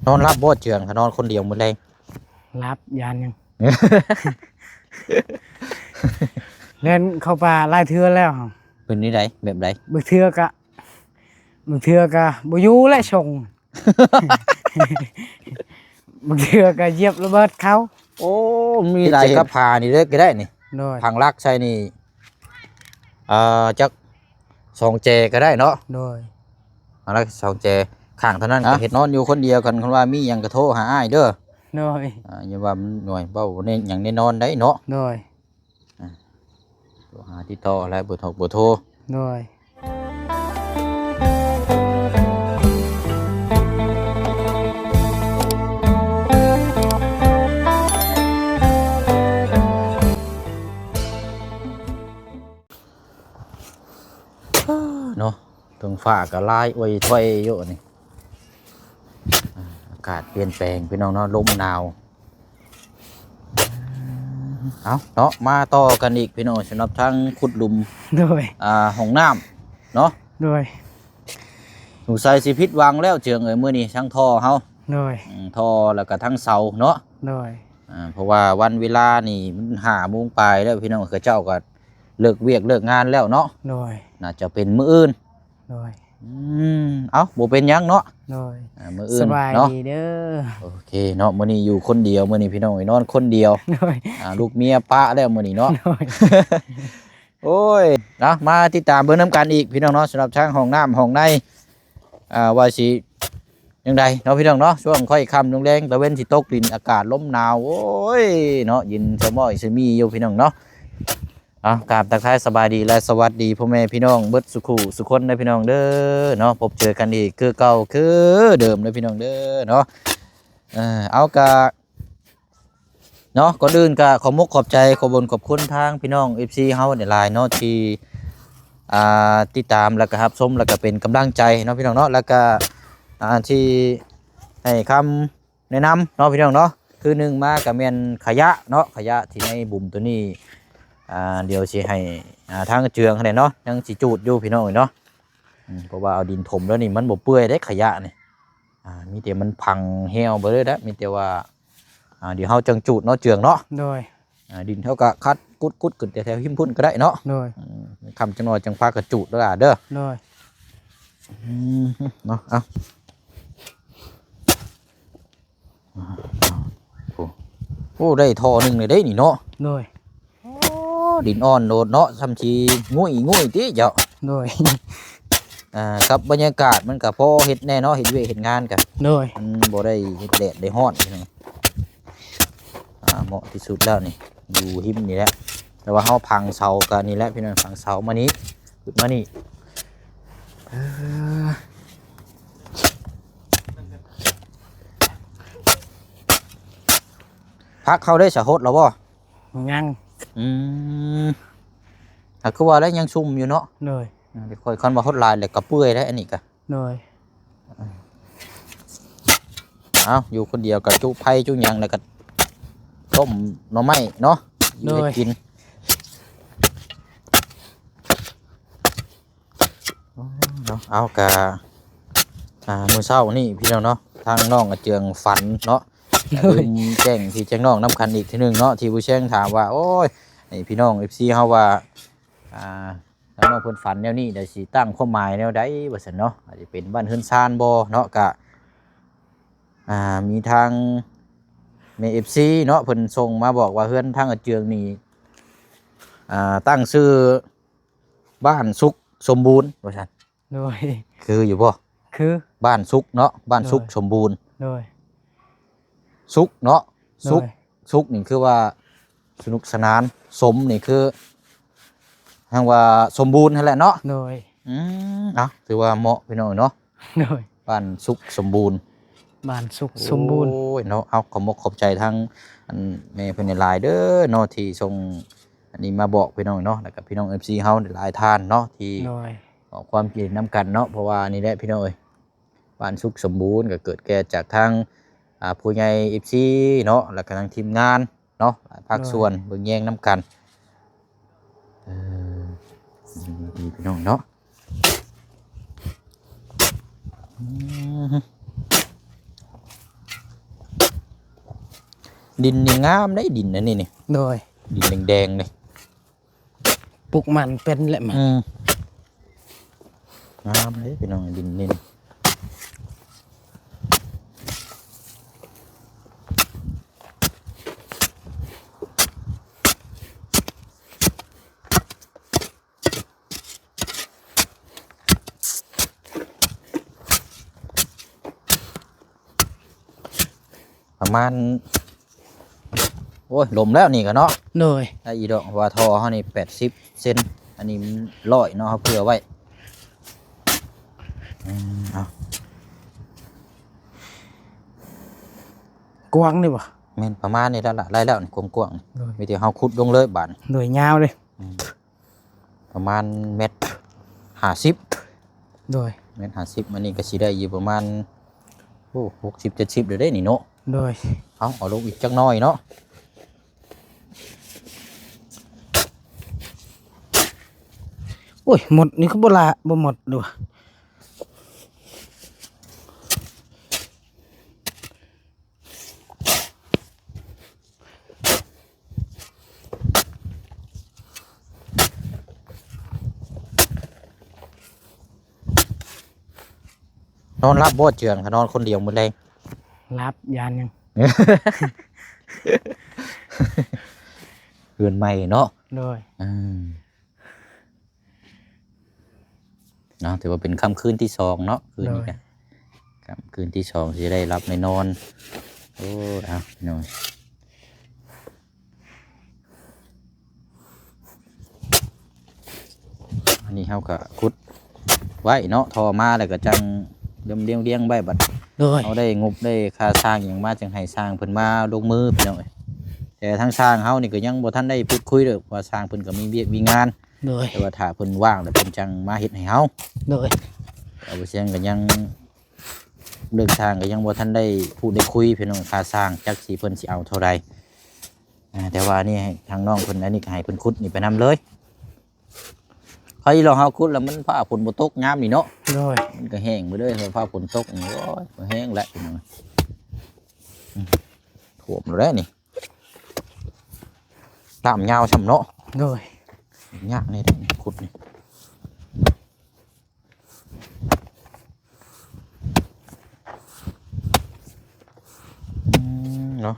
นอนรับบ่เจืองถ้านอนคนเดียวมื้อแรง รับยานยัง เล่นเข้าป่าหลายเทื่อแล้ว เป็นนี่ไดแบบใด บางเทื่อกะบ่อยู่และชง บางเทื่อก็เหยียบระเบิดเขา โอ้มีหลายกับพานี่เด้อก็ได้นี่ โดย พังลักใช่นี่จัก2 แจก็ได้เนาะ โดย พังลัก2 แจข้างเท่านั้นก็เฮ็ดนอนอยู่คนเดียวกันคันว่ามีหยังก็โทรหาอ้ายเด้อ โดย อย่าว่ามันหน่วยเว้าในหยังแน่นอนได้เนาะ โดย โทรหาติดต่ออะไรเบอร์โทร โดย เนาะตรงฟ้าก็ลายอวยถ้วยเยอะนี่อากาศเปลี่ยนแปลงพี่น้องเนาะลมหนาวเอาเนาะมาต่อกันอีกพี่น้องสำหรับทางขุดหลุม โดย ห้องน้ำเนาะ โดย หนูใส่สิพิษวางแล้วเจืองเอ้ยมื้อนี้ช่างท่อเฮา โดย ท่อแล้วก็ทั้งเสาเนาะ โดย เพราะว่าวันเวลานี่มัน5 โมงปลายแล้วพี่น้องเขาเจ้าก็เลิกเวียกเลิกงานแล้วเนาะ โดย น่าจะเป็นมื้ออื่น โดย เอาบ่เป็นหยังเนาะ โดย มื้ออื่ ส น บาย เนาะ ดีเด้อ โอเคเนาะมื้อนี้อยู่คนเดียวมื้อนี้พี่น้องนอนคนเดียว โดย ลูกเมียปะแล้วมื้อนี้เนาะ โดย โอ้ยนะมาติดตามเบิ่งน้ำกันอีกพี่น้องเนาะสำหรับทางห้องน้ำห้องในว่าสิจังใดเนาะพี่น้องเนาะช่วงค่อยค่ำแรงๆตะเว้นสิตกดินอากาศลมหนาวโอ้ยเนาะเย็นสมอยสมีอยู่พี่น้องเนาะกราบทักทายสบายดีและสวัสดีพ่อแม่พี่น้องเบิดสุขุสุคนนะพี่น้องเด้อเนาะพบเจอกันอีกคือเก่าคือเดิมเลยพี่น้องเด้อเนาะเอากะเนาะก่อนอื่นก็ขอมกขอบใจขอบคุณขอบคุณทางพี่น้อง FC เฮาในไลน์เนาะที่ติดตามแล้วก็รับชมแล้วก็เป็นกำลังใจเนาะพี่น้องเนาะแล้วก็ที่ให้คำแนะนำเนาะพี่น้องเนาะคือหนึ่งมากับแม่นขยะเนาะขยะที่ในบุ่มตัวนี้เดี๋ยวสิให้ทางเจืองเขาเนี่ยเนาะยังสิจูดอยู่พี่น้องเนาะเพราะว่าเอาดินถมแล้วนี่มันบ่เปื่อยได้ขยะนี่มีแต่มันพังเหี่ยวไปเลยนะมีแต่ว่าเดี๋ยวเฮาจังจูดเนาะเจืองเนาะ โดย ดินเท่ากับคัดกุดขึ้นแต่แถวหิมพุ่นก็ได้เนาะ โดย คำจังหน่อยจังพากระจูดแล้วล่ะเด้อ โดย เนาะเอาโอ้ได้ทอหนึ่งเลยได้นี่เนาะ โดย ดินอ่อนโดดเนาะทำชีงุ้ยติเจ้า โดย กับบรรยากาศมันกับพอเห็ดแน่เนาะเห็ดเวยเห็ดงานกัน โดย มันบ่ได้เห็ดแดดได้ฮ้อนนี่เหมาะที่สุดแล้วนี่อยู่หิมนี่แหละแต่ว่าเฮาพังเสากันนี่แหละพี่น้องพังเสามานี้ขึ้นมานี่พักเข้าได้สะฮดแล้วบ่ ยัง คือว่าแล้วยังซุ่มอยู่เนาะ โดย เดี๋ยวค่อยคันมาฮดลายแล้วก็เปื่อยแล้วอันนี้ก็ โดย อยู่คนเดียวกับจุไผ่จุหยังแล้วก็ต้มหน่อไม้เนาะอยู่ให้กินเนาะเอากะมื้อเช้านี่พี่น้องเนาะทางน้องเจืองฝันเนาะแจ้งพี่แจ้งน้องน้ำคันอีกทีนึงเนาะที่ผู้แจ้งถามว่าโอ้ยนี่พี่น้อง FC เฮาว่าทางน้องเพิ่นฝันแนวนี้ได้สิตั้งความหมายแนวใดว่าซั่นเนาะอาจจะเป็นบ้านเฮือนซานบ่เนาะกะมีทางใน FC เนาะเพิ่นส่งมาบอกว่าเฮือนทางเจืองนี่ตั้งชื่อบ้านสุขสมบูรณ์ว่าซั่น โดย คืออยู่บ่ คือ บ้านสุขเนาะบ้านสุขสมบูรณ์ โดย สุขเนาะ โดย สุขนี่คือว่าสนุกสนานสมนี่คือทางว่าสมบูรณ์นั่นแหละเนาะ โดย ถือว่าเหมาะพี่น้องเนาะ โดย บ้านสุขสมบูรณ์ บ้านสุขสมบูรณ์ โอ้ยเนาะเอาขอบใจทั้งอันแม่เพิ่นในไลน์เด้อเนาะที่ส่งอันนี้มาบอกพี่น้องเนาะแล้วก็พี่น้อง FC เฮาหลายท่านเนาะที่ โดย ออกความคิดนำกันเนาะเพราะว่านี่แหละพี่น้องเอ้ยบ้านสุขสมบูรณ์ก็เกิดแก่จากทางผู้ใหญ่ FC เนาะแล้วก็ทางทีมงานเนาะหลายภาคส่วนเบิ่งแย่งนำกันดีพี่น้องเนาะ ดินนี่งามได้ดินอันนี้นี่ โดย ดินแดงๆเลย ปลูกมันเป็นแหละมัน งามเลยพี่น้องดินนี่ประมาณโอ้ยลมแล้วนี่ก็เนาะ โดย ถ้าอีดอกว่าทอเขานี่80 เซนอันนี้มัน100เนาะเขาเผื่อไว้เอา กวางนี่บ่ แม่นประมาณนี้แล้วล่ะไล่แล้วนี่กว้างๆ โดย มีแต่เฮาขุดลงเลยบาด โดยยาวเลย ประมาณเม็ด50 โดย เม็ด50มันนี่ก็สิได้อยู่ประมาณโอ้60 70เด้อเด้นี่เนาะ โดย เอาลงอีกจักหน่อยเนาะ โอ้ยหมดนี่ก็บ่ละบ่หมดด้วยนอนรับบ่เจืองถ้านอนคนเดียวมื้อแลง รับยานยัง เฮือนใหม่เนาะ โดย เนาะถือว่าเป็นค่ำคืนที่2เนาะคืนนี้กันค่ำคืนที่2สิได้รับในนอนโอ้เอาหน่อยอันนี้เฮาก็ขุดไว้เนาะทอมาแล้วก็จังเลี้ยงไว้บัด โดย เอาได้งบได้ค่าสร้างอย่างมาจังให้สร้างเพิ่นมาลงมือพี่น้องเอ้ยแต่ทางสร้างเฮานี่ก็ยังบ่ทันได้พูดคุยเด้อว่าสร้างเพิ่นก็มีเวียกมีงาน โดย แต่ว่าถ้าเพิ่นว่างแล้วเพิ่นจังมาเฮ็ดให้เฮา โดย เอาไปเสียงก็ยังเรื่องสร้างก็ยังบ่ทันได้พูดได้คุยพี่น้องค่าสร้างจักสิเพิ่นสิเอาเท่าใดแต่ว่านี่ให้ทางน้องเพิ่นอันนี้ก็ให้เพิ่นขุดนี่ไปนํเลยใครลองเฮาขุดแล้วมันฟ้าฝนบ่ตกยามนี่เนาะ โดย มันก็แห้งไปเลยฟ้าฝนตกนี่โอ้ยมันแห้งแล้วพี่น้องท่วมแล้วนี่ตามยาวช่ำเนาะ โดย ยากนี่ได้นี่ขุดนี่เนาะ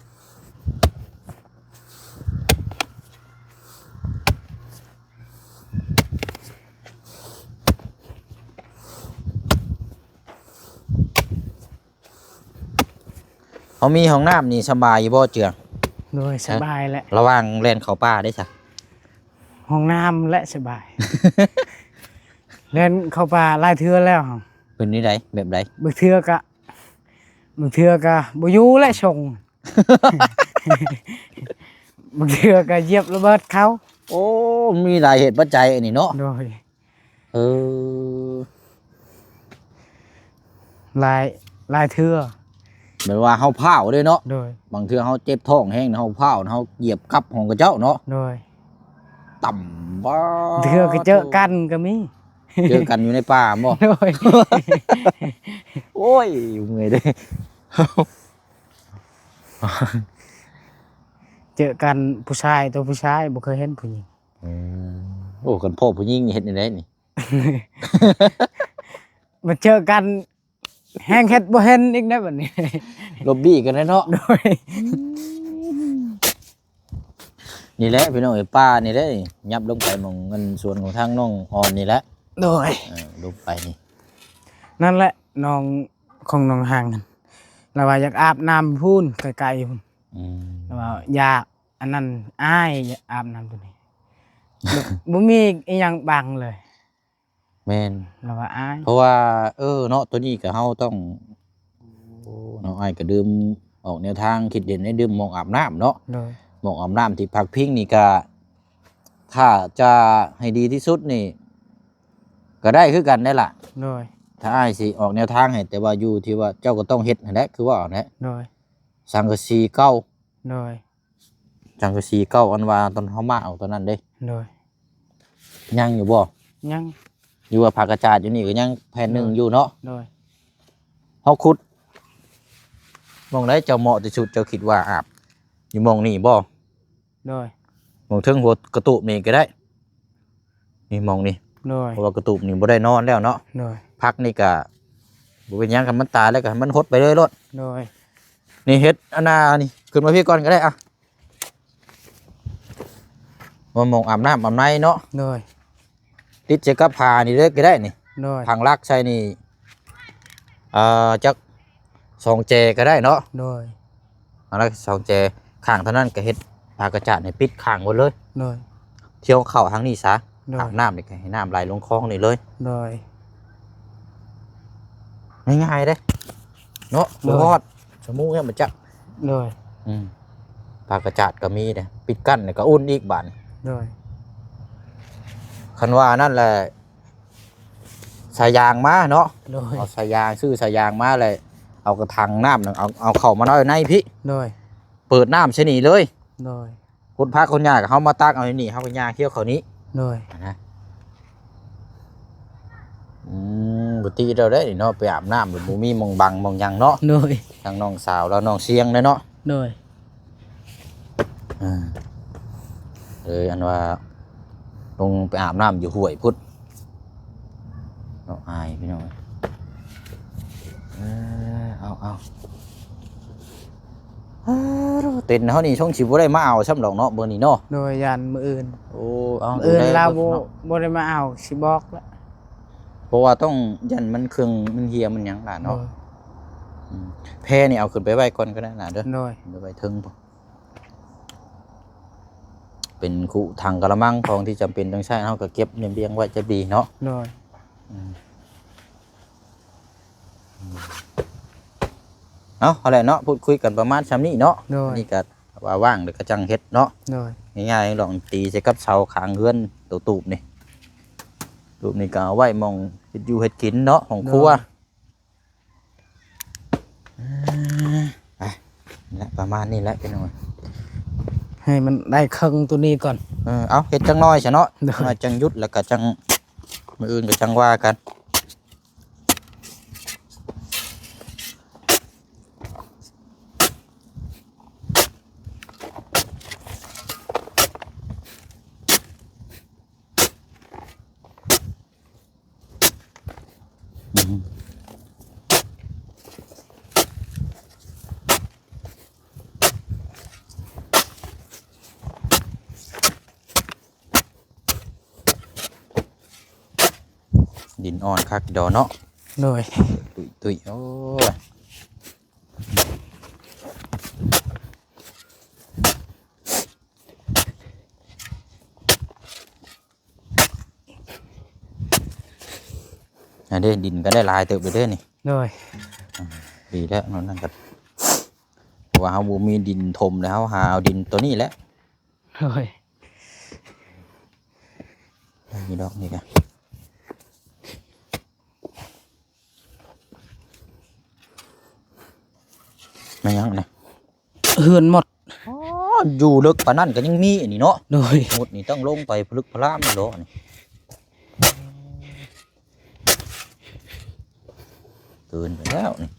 เขามีห้องน้ำนี่สบายอยู่บ่เจือง โดยสบายแหละ ระหว่างแล่นเขาป่าได้จ้ะ ห้องน้ำและสบาย เล่นเข้าป่าหลายเทื่อแล้ว เป็นนี่ไดแบบใด บางเทื่อกะบ่อยู่และชง บางเทื่อก็เหยียบระเบิดเขา โอ้มีหลายเหตุปัจจัยอันนี้เนาะ โดย เออ หลายเทื่อ เหมือนว่าเฮาพร้าวด้วยเนาะ โดย บางเทื่อเฮาเจ็บท้องแห้งเฮาพร้าวเฮาเหยียบกับของกระเจ้าเนาะ โดย ต่ำบ้า เทื่อก็เจอกันก็มี เจอกันอยู่ในป่าบ่ โดย โอ้ยเมื่อยเด้ เจอกันผู้ชายตัวผู้ชายบ่เคยเห็นผู้หญิง โอ้กันพ่อผู้หญิงนี่เฮ็ดได้นี่ มาเจอกันแห้งเฮ็ดบ่เห็นอีกได้บัดนี้ ลบบี้กันเลยเนาะ โดย นี่แหละพี่น้องไอ้ป้านี่แหละนี่ยับลงไปหมองเงินส่วนของทางน้องออนนี่แหละ โดย ลงไปนี่ นั่นแหละน้องของน้องห่างนั่นเราว่าอยากอาบน้ำพูนไกลๆพุ่นเราว่าอยากอันนั้นอ้ายอยากอาบน้ำตัวนี้ บ่มีอีหยังบังเลย แม่น เราว่าอ้าย เพราะว่าเนาะตัวนี้ก็เฮาต้องน้องอ้ายก็ดื่มออกแนวทางคิดเด่นให้ดื่มหมองอาบน้ำเนาะ โดย หมองอาบน้ำที่พักพิงนี่ก็ถ้าจะให้ดีที่สุดนี่ก็ได้คือกันได้ล่ะ โดย ถ้าอ้ายสิออกแนวทางให้แต่ว่าอยู่ที่ว่าเจ้าก็ต้องเฮ็ดนั่นแหละคือว่าเอาแหละ โดย สังกะสีเก่า โดย สังกะสีเก่าอันว่าตอนเฮามาเอาตอนนั้นเด้ โดย ยังอยู่บ่ ยัง อยู่ว่าผักกระจาดอยู่นี่ก็ยังแผ่นหนึงอยู่เนาะ โดย เฮาขุดมองได้เจ้าเหมาะที่สุดเจ้าคิดว่าอาบ อยู่หมองนี่บ่ โดย หมองถึงหัวกระตูบนี่ก็ได้นี่หมองนี่ โดย เพราะว่ากระตูบนี่บ่ได้นอนแล้วเนาะ โดย พักนี่ก็บ่เป็นหยังคันมันตายแล้วก็ให้มันหดไปเลยโลด โดย นี่เฮ็ดอันน่ะนี่ขึ้นมาพี่ก่อนก็ได้อ่ะมาหมองอาบน้ำอาบในเนาะ โดย ติดเจกับผ้านี่เลยก็ได้นี่ โดย ทางลักใส่นี่จัก2แจก็ได้เนาะ โดย ทางลัก2แจข้างเท่านั้นก็เฮ็ดผ้ากระจาดนี่ปิดข้างหมดเลย โดย เที่ยวเข้าทางนี้ซะ โด อาย บน้ำนี่ก็ให้น้ำไหลลงคลองนี่เลย โดย ง่ายๆเด้เนาะ โด บ่ ย ฮอดชั่วโมงเนี่ยมันจัก โดย ผ้ากระจาดก็มีเด้ปิดกั้นนี่ก็อุ่นอีกบาด โดย คันว่านั่นแหละสายยางมาเนาะ โดย เอาสายยางซื้อสายยางมาเลยเอากระถังน้ำนั่นเอาเข้ามาน้อยในพี่ โดย เปิดน้ำใช่นี่เลย โดย คนพักคนยากเขามาตักเอานี่เขาก็ยาเคี้ยวเขานี้ โดย นะบุตรีเราได้เนาะไปอาบน้ำหรือบุมีมองบังมองหยังเนาะ โดย ทางน้องสาวแล้วน้องเสียงเลยเนาะ โดย เลยอันว่าลงไปอาบน้ำอยู่ห้วยพุทธเนาะอายพี่น้องเอาเต้นเขานี่ช่องชิบได้มาเอาช่ำดอกเนาะเบอร์นี้เนาะ โดยยันมืออื่น โอ้เอา มื้ออื่น ดูแ เราบ่ เนาะ บ่ได้มาเอาสิบอกละ เพราะว่าต้องยันมันเครื่องมันเฮียมันหยังล่ะ โด เนาะ ย แพ้นี่เอาขึ้นไปไว้ก่อนก็ได้ล่ะเด้อ โดย ไปไว้เทิงพอเป็นคู่ทางกระมังของที่จำเป็นต้องใช้เฮาก็เก็บเรียงไว้จะดีเนาะ โดย เอาแหละเนาะพูดคุยกันประมาณซ้ำนี้เนาะ โดย นี่ก็ว่าว่างเดี๋ยวก็จังเฮ็ดเนาะ โดย ง่ายๆลองตีใส่กับเสาขางเฮือนตัวตูบนี่ตูบนี่ก็เอาไว้มองเฮ็ดอยู่เฮ็ดกินเนาะของครัวไปนี่แหละประมาณนี้แหละพี่น้อง ให้มันได้ครึ่งตัวนี้ก่อน เอาเฮ็ดจังน้อยซะเนาะ ได้ มาจังหยุดแล้วก็จังมื้ออื่นก็จังว่ากันดินอ่อนคักดอกเนาะ โดย ตุยโอ้ยอันนี้ดินก็ได้หลายเติบไปเด้อนี่ โดย ดีแล้วนั่นก็เพราะว่าเฮาบ่มีดินถมแล้วหาเอาดินตัวนี้แหละ โดย มีดอกนี่กันไม่ยังนะ เฮือนหมด อยู่ลึกปานนั้นก็ยังมีอันนี้เนาะ โดย หมดนี่ต้องลงไปพลึกพลามนี่โลนี่เกินไปแล้วนี่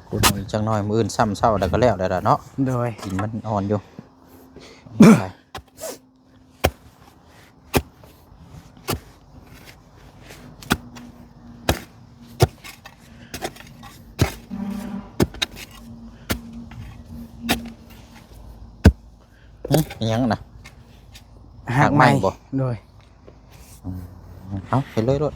พูดอีกจังน้อยมื้ออื่นซ้ำเศร้าแล้วก็แล้วได้ละเนาะ โดย กินมันอ่อนอยู่ ยังนะ หักใหม่ หักใหม่บ่ โดย เอาเห็นเลยรถ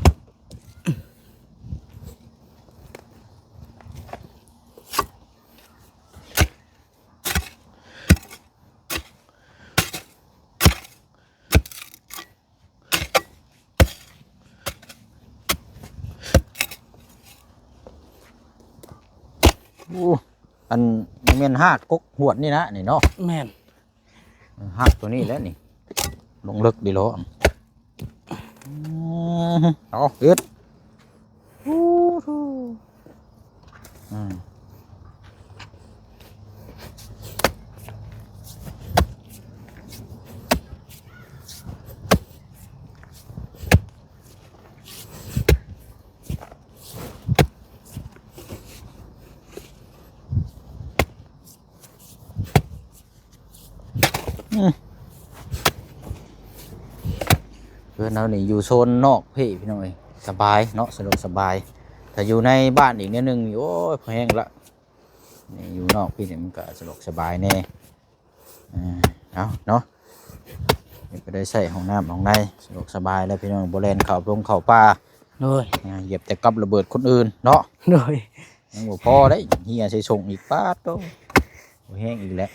อันแม่นหากกกหวดนี่นะนี่เนาะ แม่น หากตัวนี้แหล้วนี่ลงลึกดีโลเอาเฮ็ดอืมเพื่อนเรานี่อยู่โซนนอกพี่น้องเอ้ยสบายเนาะสะดวกสบายถ้าอยู่ในบ้านอีกนิดนึงนี่โอ้ยพอแห้งละนี่อยู่นอกพี่เนี่ยมันก็สะดวกสบายแน่เอาเนาะนี่ก็ได้ใส่ห้องน้ำห้องในสะดวกสบายแล้วพี่น้องโบแลนเข้าลงเข้าป่า โดย เหยียบแต่กับระเบิดคนอื่นเนาะ โดย ยังบ่พอได้เฮียใส่ส่งอีกป้าดโตบ่แห้งอีกแล้ว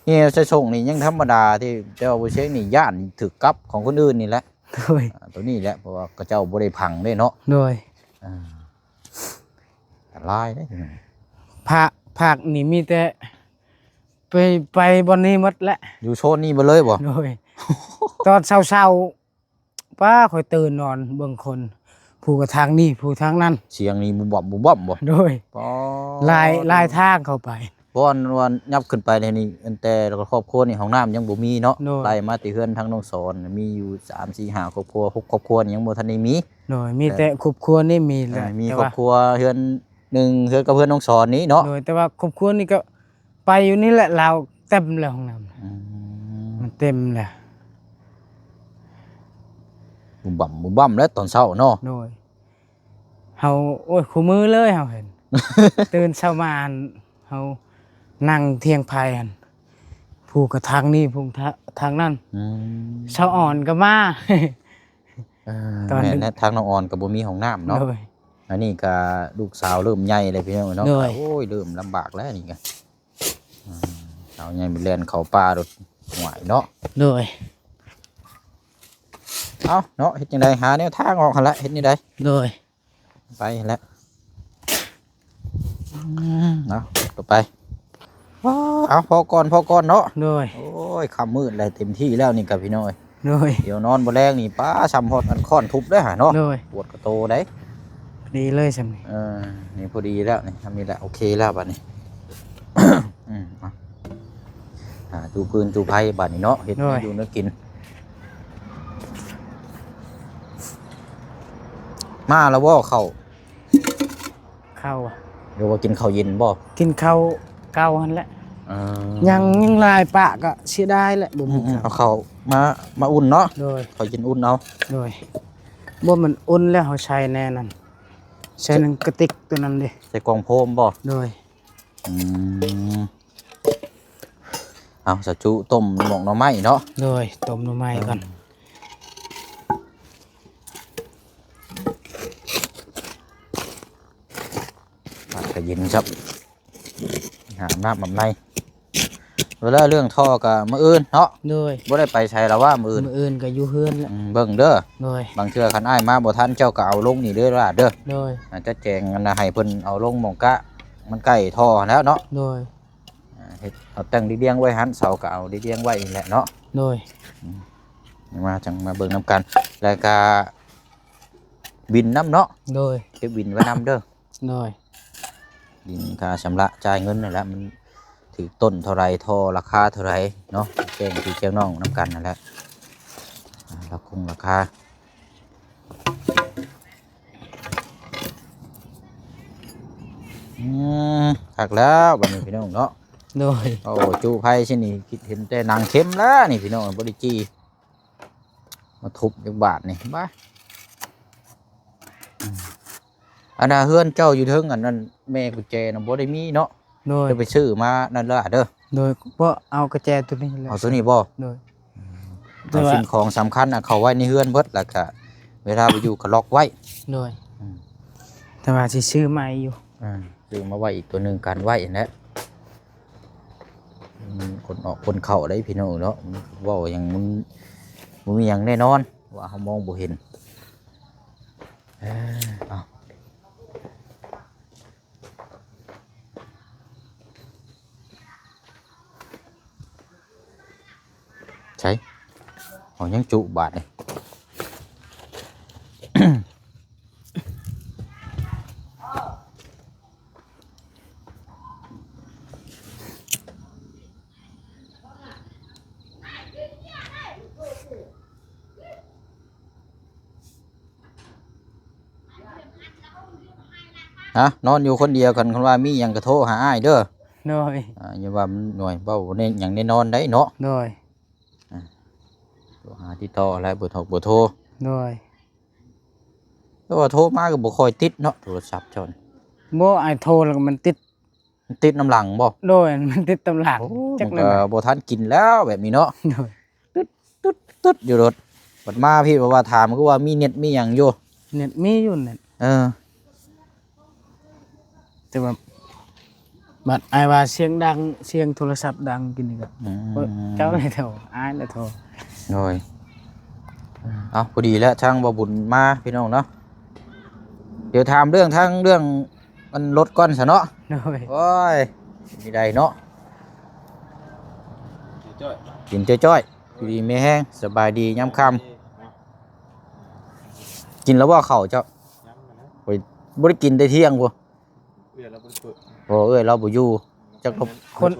เฮียใส่ส่งนี่ยังธรรมดาที่เจ้าบ่เช็คนี่ย่านถึกกับของคนอื่นนี่แหละ โดย ตัวนี้แหละเพราะว่าก็เจ้าบ่ได้พังเด้เนาะ โดย อันตรายเด้ ภาคนี่มีแต่ไปบอนนี้หมดแล้ว อยู่โซนนี้บ่เลยบ่ โดย ตอนเช้าๆป้าคอยตื่นนอนเบิ่งคนผู้กระทางนี่ผู้ทางนั้น เสียงนี่บุบบ่บ่ โดย ปอ ลายทางเข้าไป บ่วันยับขึ้นไปเลยนี่อันแต่ครอบครัวนี่ห้องน้ำยังบ่มีเนาะ โน่ ไล่มาติเฮือนทางน้องสอนมีอยู่3 4 5ครอบครัว6ครอบครัวนี่ยังบ่ทันได้มี โดยมีแต่ครอบครัวนี่มีแหละ มี แต่ ครอบ ว่า ครัวเฮือนหนึ่งเฮือนกับเพื่อนน้องสอนนี้เนาะ โดยแต่ว่าครอบครัวนี่ก็ไปอยู่นี่แหละเราเต็มแล้วห้องน้ำมันเต็มแหละ บุ่มบั่มแล้วตอนเช้าเนาะ โดยเฮาโอ้ยคู่มือเลยเฮาเห็น ตื่นเช้ามาอั่นเฮานั่งเที่ยงไผอันผู้กระทางนี่ผู้ทางนั้นเช้าอ่อนก็มา ตอน แม่นและทางน้องอ่อนกับบ่มีห้องน้ำเนาะ โดย อันนี้ก็ลูกสาวเริ่มใหญ่เลยพี่น้องเนาะ โดย โอ้ยเริ่มลำบากแล้วนี่ก็สาวใหญ่ไปเล่นเขาป่ารถหวายเนาะ โดย เอาเนาะเฮ็ดจังได๋หาแนวทางออกหั่นละเฮ็ดนี่ได้ โดย ไปแล้วเอาต่อไปเอาพอก่อนเนาะ โดย โอ้ยค่ำมืดแล้วเต็มที่แล้วนี่กับพี่น้อย โดย เดี๋ยวนอนบ่แรงนี่ป้าซ้ำฮอดอันค้อนทุบเด้อหาเนาะ โดย ปวดกระโตได้ ดีเลยสำนี้ นี่พอดีแล้วนี่ทำนี่แหละโอเคแล้วบัดนี้ ตูปืนตูไพ่บัดนี้เนาะเฮ็ดให้อยู่เนื้อกินมาแล้วบ่เข้า ข้าวอะ เดี๋ยวว่ากินข้าวเย็นบ่ กินข้าวเก่าหั่นแหละ เออ ยังลายปะก็เสียดายแหละบ่มี เอา ข้าว ข้าวมาอุ่นเนาะ โดย ข้าวเย็นอุ่นเอา โดยบ่มันอุ่นแล้วเฮาใช้แน่นั่นใช้นั่นกระติกตัวนั้นเด้ ใส่กล่องโฟมบ่ โดย อืมเอาสะจุต้มหมกหน่อไม้เนาะ โดยต้มหน่อไม้ก่อน ก็เย็นครับหาน้ำแบบในเวลาเรื่องท่อกับมืออื่นเนาะ โดย บ่ได้ไปใช้แล้วว่ามืออื่น มื้ออื่นก็อยู่เฮือนแล้ว เบิ่งเด้อ โดย บางเทื่อคันอ้ายมาบ่ทันเจ้าก็เอาลงนี่เด้อล่ะเด้อ โดย อาจจะแจงกันนะให้เพิ่นเอาลงหม่องกะมันใกล้ท่อแล้วเนาะ โดย เฮ็ดเอาตั้งเรียงไว้หันเสาก็เอาเรียงไว้นี่แหละเนาะ โดย มาจังมาเบิ่งนํกันแล้วก็บินน้ำเนาะ โดย เก็บบินไว้นํเด้อ โดย บินค่าชำระจ่ายเงินนั่นแหละมันถือต้นเท่าไรท่อราคาเท่าไรเนาะแจ้งพี่แจ้งน้องน้ำกันนั่นแหละราคงราคาหักแล้วบัดนี้พี่น้องเนาะ โดย โอ้จูไพ่ชินี่คิดเห็นแต่นางเข้มแล้วนี่พี่น้องบริจีมาทุบจักบาทนี่บ้าอันน่ะเฮือนเจ้าอยู่เทิงอันนั้นแม่กุญแจน่ะบ่ได้มีเนาะ โดย จะไปซื้อมานั่นละเด้อ โดยบ่เอากระแจตัวนี้เลย เอาตัวนี้บ่ โดย เอาสิ่งของสำคัญน่ะเขาไว้ในเฮือนเบิดแล้วก็เวลาไปอยู่ก็ล็อกไว้ โดยแต่ว่าสิซื้อใหม่อยู่ ซื้อมาไว้อีกตัวหนึงกันไว้นั่นแหละคนออกคนเข้าได้พี่น้องเนาะเว้าอย่างมันบ่มีหยังแน่นอนว่าเฮามองบ่เห็นเอา ของยังจุบาทเลย ฮะนอนอยู่คนเดียวกันคนว่ามีหยังกระโทรหาอ้ายเด้อ โดย อย่าว่ามันหน่อยเบ้าในหยังในนอนได้เนาะ โดย โทรหาที่ต่ออะไรบ่โทร โดย แต่ว่าโทรมาก็บ่ค่อยติดเนาะโทรศัพท์จอน บ่ไอโทรแล้วก็มันติด มันติดน้ำหลังบ่ โดยมันติดตำหลังจัก มัน เลย ก็บ่ทันกินแล้วแบบนี้เนาะ โดย ตึ๊ดอยู่รถบัดมาพี่บอกว่าถามคือว่ามีเน็ตมีหยังอยู่ เน็ตมีอยู่เน็ต แต่ว่าบัดไอว่าเสียงดังเสียงโทรศัพท์ดังกินนี่ก็ อืม เจ้าเลยโทรอ้ายเลยโทร โดยเอาพอดีแล้วช่างบ่บุญมาพี่น้องเนาะเดี๋ยวถามเรื่องทั้งเรื่องมันรถก่อนซะเนาะ โดย โอ้ยมีใดเนาะ จ้อย กินจ้อยๆอยู่ดีไม่แห้งสบายดียามค่ำกินแล้วว่าข้าวเจ้า ย้ำนะ โอ้ยบ่ได้กินได้เที่ยงบ่ เดี๋ยวเราไปเปิด โอ้เอ้ยเราบ่อยู่จักรบ คน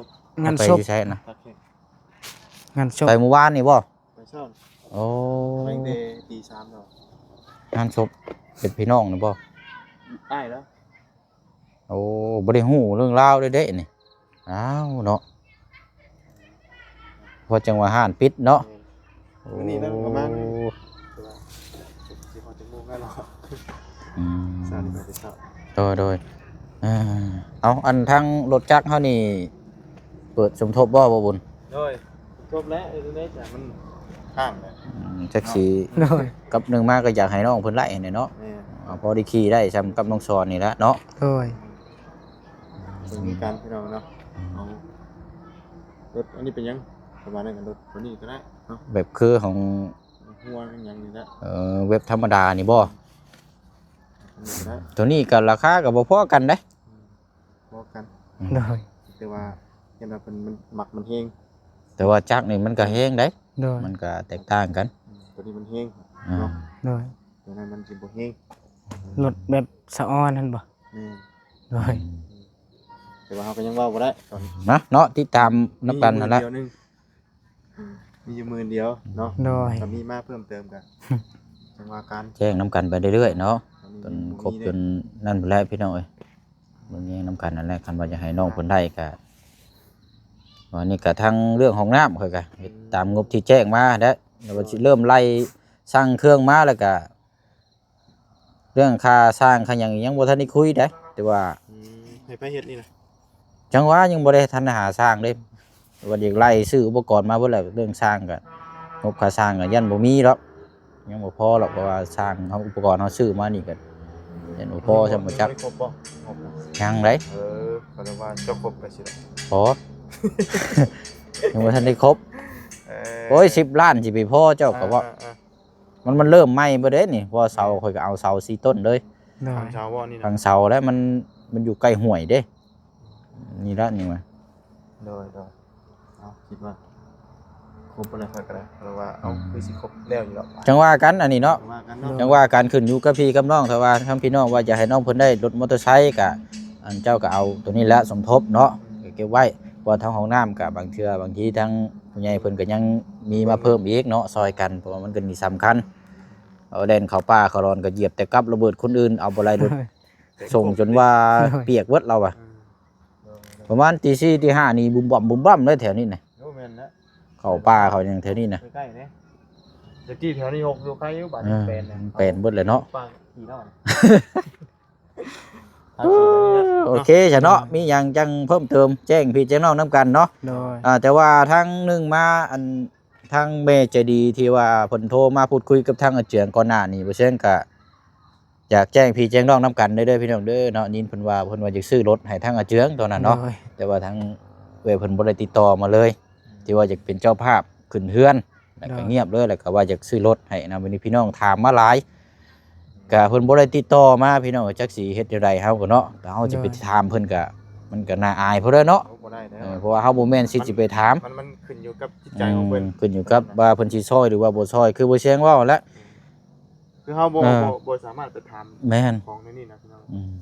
งาน ไป ศพ อยู่ใช่นะ ตักแข่ง งานศพ ไปเมื่อวานนี่บ่ ไปเช่า โอ้ ไปเดย์ตีสามเนาะ งานศพเป็นพี่น้องนี่บ่ ได้แล้ว โอ้บ่ได้ฮู้เรื่องราวเลยเด้นี่อ้าวเนาะพอจังว่าห้านปิดเนาะ วันนี้นั่นประมาณสิบหกชั่วโมงได้หรอ อืม สามสิบไปเช่า โดยเอาอันทั้งรถจักรเฮานี่เปิดสมทบบ่บุญ โดยจบแล้วเรื่อยๆแต่มันข้ามเลย จักสิ โดย กับหนึงมาก็อยากให้น้องเพิ่นไล่นี่เนาะ นี่ เอาพอได้ขี่ได้ซ้ำกับน้องซอนนี่ละเนาะ โดย มีการพี่น้องเนาะเอารถอันนี้เป็นยังประมาณนั้นกันรถวันนี้ก็ได้เนาะ แบบคือของ หัวเป็นยังนี่ละ เว็บธรรมดานี่บ่ ได้ ตัวนี้ก็ราคาก็บ่พอกันเด้ พอกัน โดย แต่ว่าเห็นว่ามันหมักมันแห้ง แต่ว่าจักรนี่มันก็แห้งได้ โดย มันก็แตกต่างกัน ตัวนี้มันแห้ง อ่า เนาะ โดย ตัวนั้นมันจะบ่แห้ง รถแบบสะออนนั่นบ่ นี่ โดย แต่ว่าเราก็ยังเว่าบ่ได้ตอน นะเนาะติดตามนับกันนั่นแหละ มีอยู่มือเดียวเนาะ โดย ก็มีมาเพิ่มเติมกันจังหวะการ แจ้งน้ำกันไปเรื่อยๆเนาะ จนครบจ น นนั่นไปแล้วพี่น้องเอ้ยเบิ่งแย่งน้ำกันนั่นแหละคันว่าจะให้น้องเพิ่นได้ก็วันนี้ก็ทั้งเรื่องของน้ำค่อยก็เฮ็ดตามงบที่แจ้งมาแล้วแล้วว่าสิเริ่มไล่สร้างเครื่องมาแล้วก็เรื่องค่าสร้างค่าหยังยังบ่ทันได้คุยได้แต่ว่า ให้ไปเฮ็ดนี่นะ จังหวะยังบ่ได้ทันหาสร้างเด้ว่าอยากไล่ซื้ออุปกรณ์มาเบิดแล้วเรื่องสร้างก็งบค่าสร้างก็ยันบ่มีหรอกยังบ่พอหรอกเพราะว่าสร้างเฮาอุปกรณ์เฮาซื้อมานี่ก็ยันบ่พอซะบ่จัก ครบบ่ครบ ยังได ก็เลยว่าเจ้าครบไปสิล่ะ พอ ยังบ่ทันได้ครบ โอ้ย10 ล้านสิไปพอเจ้าก็ว่ามันเริ่มใหม่บ่เด้นี่เพราะว่าเสาข่อยก็เอาเสา4ต้นเลย โด ทาย งชาวบ่นี่นะ ทางเสาแล้วมันอยู่ใกล้ห้วยเด้นี่ละนี่มา โดยเอาคิดว่าครบบ่ได้ค่อยก็ได้เพราะว่าเอาคือสิครบแล้วอยู่แล้ว จังว่ากันอันนี้เนาะ ว่ากันเนาะ จังว่าการขึ้นอยู่กับพี่กับน้องถ้าว่าทั้งพี่น้องว่าจะให้น้องเพิ่นได้รถมอเตอร์ไซค์ก็อันเจ้าก็เอาตัวนี้แหละสมทบเนาะก็เก็บไว้เพราะว่าทางห้องน้ำก็บางเทื่อบางทีทางผู้ใหญ่เพิ่นก็ยังมีมาเพิ่มอีกเนาะซอยกันเพราะว่ามันก็นี่สำคัญเอาแล่นเข้าป่าเข้ารอนก็เหยียบแต่กับระเบิดคนอื่นเอาบ่ไรรถส่งจนว่าเปียกเบิดเราอะประมาณตี4ตี5นี่บุมบ่มเลยแถวนี้น่ะ โอ้แม่นนะ เข้าป่าเข้าหยังแถวนี้น่ะ ใกล้ๆนะตะกี้แถวนี้6อยู่ใครอยู่บ้าน เออ เป็นนะ เป็นเบิดเลยเนาะ ฟังขี่เนาะ โอเคจ้ะเนาะมีหยังจังเพิ่มเติมแจ้งพี่แจ้งน้องนํกันเนาะ โดย แต่ว่าทั้งหนึ่งมาอันทั้งเมใจดีที่ว่าผลโทรมาพูดคุยกับทางอาเจียงก่อนหน้านี้เพราะฉะนั้นก็อยากแจ้งพี่แจ้งน้องน้ำกันเด้อพี่น้องเด้อเนาะนินเพิ่นว่าจะซื้อรถให้ทางอาเจียงตอนนั้นเนาะ โดย แต่ว่าทางเพิ่นบ่ได้ติดต่อมาเลย ที่ว่าอยากเป็นเจ้าภาพขึ้นเฮือนแล้วก็เงียบเลยแล้วก็ว่าอยากซื้อรถให้นะวันนี้พี่น้องถามมาหลายก็เพิ่นบ่ได้ติดต่อมาพี่น้องจักสิเฮ็ดจังไดเฮาก็เนาะแต่เฮาจะไปถามเพิ่นก็มันก็น่าอายเพิ่นเด้อเนาะ เอาบ่ บ่ได้แล้ว เพราะว่าเฮาบ่แม่นสิไปถาม มันขึ้นอยู่กับจิตใจของเพิ่น ขึ้นอยู่กับว่าเพิ่นสิซอยหรือว่าบ่ซอยคือบ่แซงเว้าแล้ว คือเฮาบ่สามารถไปถาม แม่น ของในนี่นะพี่น้อง อืม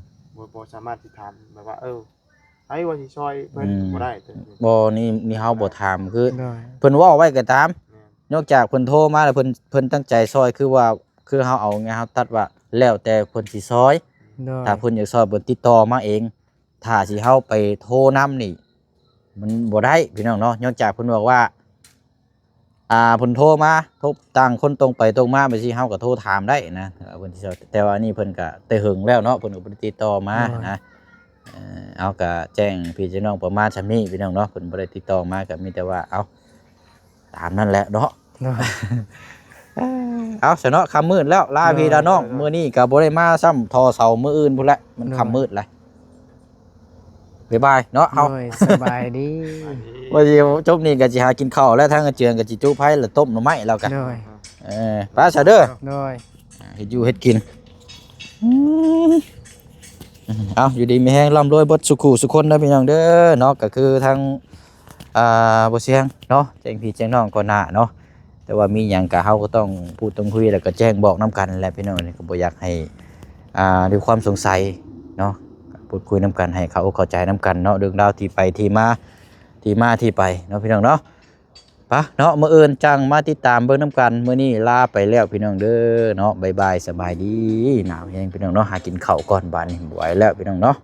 บ่สามารถสิถามแบบว่าไอ้ว่าสิซอยเพิ่นบ่ได้แต่ บ่นี่เฮาบ่ถามคือ โดย เพิ่นเว้าไว้ก็ตาม แม่น นอกจากเพิ่นโทรมาแล้วเพิ่นตั้งใจซอยคือว่าคือเฮาเอาไงเฮาตัดว่าแล้วแต่เพิ่นสิซอย โดย ถ้าเพิ่นอยากซอยเพิ่นติดต่อมาเองถ้าสิเฮาไปโทรนํนี่มันบ่ได้พี่น้องเนาะนอกจากเพิ่นบอกว่าเพิ่นโทรมาโทรต่างคนตรงไปตรงมาไปสิเฮาก็โทรถามได้นะเพิ่นสิซอยแต่ว่านี่เพิ่นก็แต่หึงแล้วเนาะเพิ่นก็บ่ได้ติดต่อมานะเอาก็แจ้งพี่น้องประมาณซำนี้พี่น้องเนาะเพิ่นบ่ได้ติดต่อมาก็มีแต่ว่าเอาตามนั้นแหละเนาะ โดย เอาเสยเนาะค่ำมืดแล้วลาพี่ลาน้องมื้อนี้ก็บ่ได้มาซ้ำทอเสามื้ออื่นพุ่นแหละมันค่ำมืดแล้วบ๊ายบายเนาะเฮา โดยสบายดี ว่าสิจบนี่ก็สิหากินข้าวแล้วทางเจืองก็สิจุไผแล้วต้มหน่อไม้แล้วกัน โดย ปลาซะเด้อ โดย เฮ็ดอยู่เฮ็ดกินเอาอยู่ดีมีแฮงร่ำรวยเบิดสุขุสุคนเด้อพี่น้องเด้อเนาะก็คือทางบ่เสียงเนาะแจ้งพี่แจ้งน้องก่อนหน้าเนาะแต่ว่ามีหยังก็เฮาก็ต้องพูดต้องคุยแล้วก็แจ้งบอกนํกันแหละพี่น้องนี่ก็บ่อยากให้ด้วยความสงสัยเนาะพูดคุยนํกันให้เขาเข้าใจนํกันเนาะเรื่องราวที่ไปที่มาที่ไปเนาะพี่น้องเนาะปะเนาะมื้ออื่นจังมาติดตามเบิ่งนํกันมื้อนี้ลาไปแล้วพี่น้องเด้อเนาะบ๊ายบายสบายดีหนาวแฮงพี่น้องเนาะหากินข้าวก่อนบาดนี้บ่ไหวแล้วพี่น้องเนาะ